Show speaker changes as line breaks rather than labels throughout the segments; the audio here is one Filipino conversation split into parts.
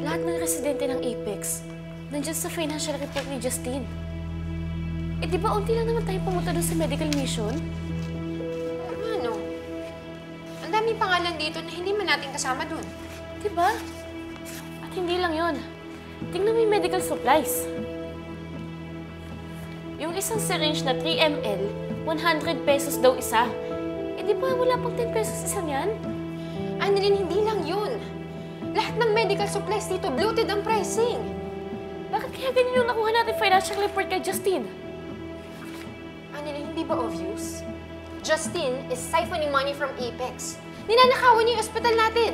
Lahat ng residente ng Apex, nandiyan sa financial report ni Justine. Eh di ba unti lang naman tayo pumunta doon sa medical mission?
Ano? Ang daming pangalan dito na hindi man natin kasama doon.
Di ba? At hindi lang yon. Tingnan mo yung medical supplies. Yung isang syringe na 3 ml, 100 pesos daw isa. Eh di ba wala pang 10 pesos isa niyan?
Annalyn, hindi lang yun. Lahat ng medical supplies dito, bloated ang pricing.
Bakit kaya ganyan yung nakuha natin financial report kay Justine?
Annalyn, hindi ba obvious? Justine is siphoning money from Apex. Ninanakawan niya yung ospital natin.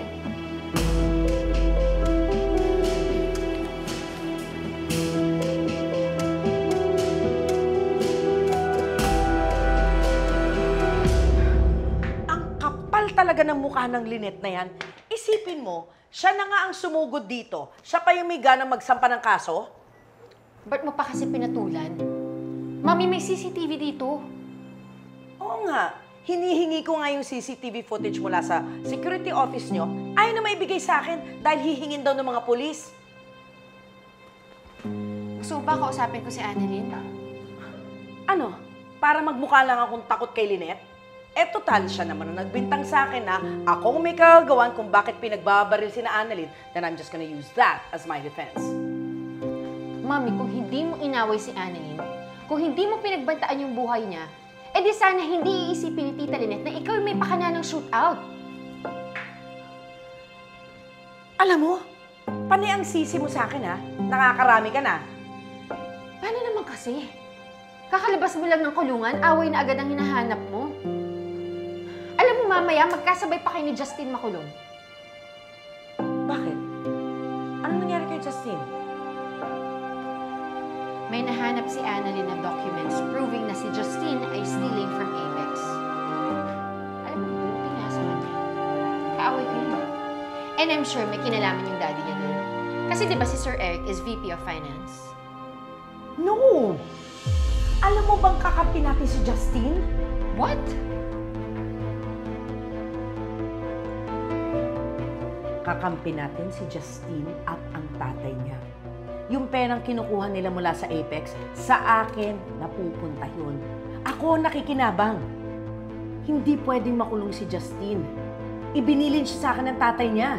Talaga ng mukha ng Lynette na yan. Isipin mo, siya na nga ang sumugod dito. Siya pa yung may ganang magsampa ng kaso?
Ba't mo pa kasi pinatulan? Mami, may CCTV dito.
Oo nga. Hinihingi ko nga yung CCTV footage mula sa security office nyo. Ayaw na maibigay sa akin dahil hihingin daw ng mga polis.
Gusto mo ba kausapin ko si Annalyn?
Ano? Para magmukha lang akong takot kay Lynette? Eh, total, siya naman ang nagbintang sa akin na ako may kagagawan kung bakit pinagbabaril si na Annalyn, then I'm just gonna use that as my defense.
Mami, kung hindi mo inaway si Annalyn, kung hindi mo pinagbantaan yung buhay niya, edi sana hindi iisipin ni Tita Lynette na ikaw may pakana ng shootout.
Alam mo, panay ang sisi mo sa akin ha. Nakakarami ka na.
Paano naman kasi? Kakalabas mo lang ng kulungan, away na agad ang hinahanap mo. Alam mo, mamaya, magkasabay pa kayo ni Justine makulong.
Bakit? Anong nangyari kay Justine?
May nahanap si Annalyn na documents proving na si Justine ay stealing from Apex. Alam mo, buti nga sa kanya. Kaaway ko yun. And I'm sure may kinalaman yung daddy niya doon. Kasi di ba si Sir Eric is VP of Finance?
No! Alam mo bang kakampi natin si Justine?
What?
Kakampi natin si Justine at ang tatay niya. Yung perang kinukuha nila mula sa Apex, sa akin napupunta yun. Ako ang nakikinabang. Hindi pwedeng makulong si Justine. Ibinilin siya sa akin ng tatay niya.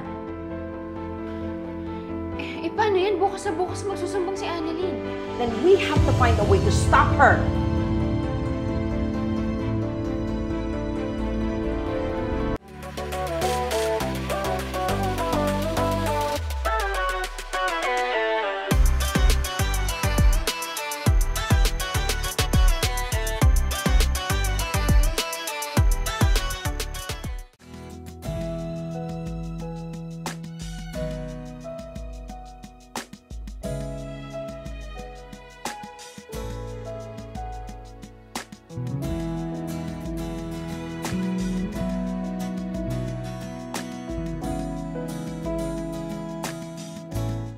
Eh, paano yan? Bukas na bukas magsusumbong si Annalyn.
Then we have to find a way to stop her.